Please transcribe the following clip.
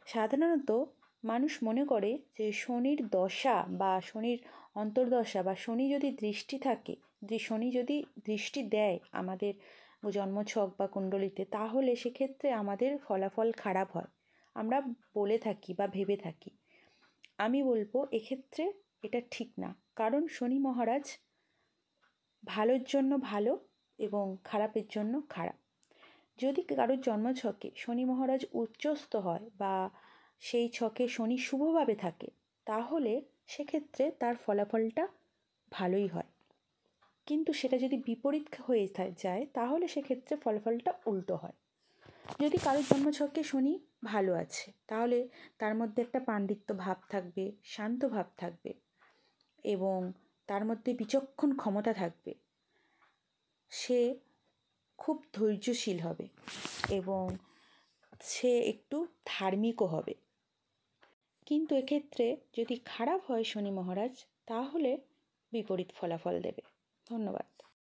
সাধারণত মানুষ মনে করে যে শনির দশা বা শনির অন্তর্দশা বা শনি যদি দৃষ্টি থাকে, যে শনি যদি দৃষ্টি দেয় আমাদের জন্মছক বা কুণ্ডলিতে, তাহলে সেক্ষেত্রে আমাদের ফলাফল খারাপ হয়, আমরা বলে থাকি বা ভেবে থাকি। আমি বলবো এক্ষেত্রে এটা ঠিক না, কারণ শনি মহারাজ ভালোর জন্য ভালো এবং খারাপের জন্য খারাপ। যদি কারোর জন্মছকে শনি মহারাজ উচ্চস্থ হয় বা সেই ছকে শনি শুভভাবে থাকে, তাহলে সেক্ষেত্রে তার ফলাফলটা ভালোই হয়। কিন্তু সেটা যদি বিপরীত হয়ে যায়, তাহলে সেক্ষেত্রে ফলাফলটা উল্টো হয়। যদি কারোর জন্মছকে শনি ভালো আছে, তাহলে তার মধ্যে একটা পাণ্ডিত্য ভাব থাকবে, শান্ত ভাব থাকবে এবং তার মধ্যে বিচক্ষণ ক্ষমতা থাকবে। সে খুব ধৈর্যশীল হবে এবং সে একটু ধার্মিকও হবে। কিন্তু এক্ষেত্রে যদি খারাপ হয় শনি মহারাজ, তাহলে বিপরীত ফলাফল দেবে। ধন্যবাদ।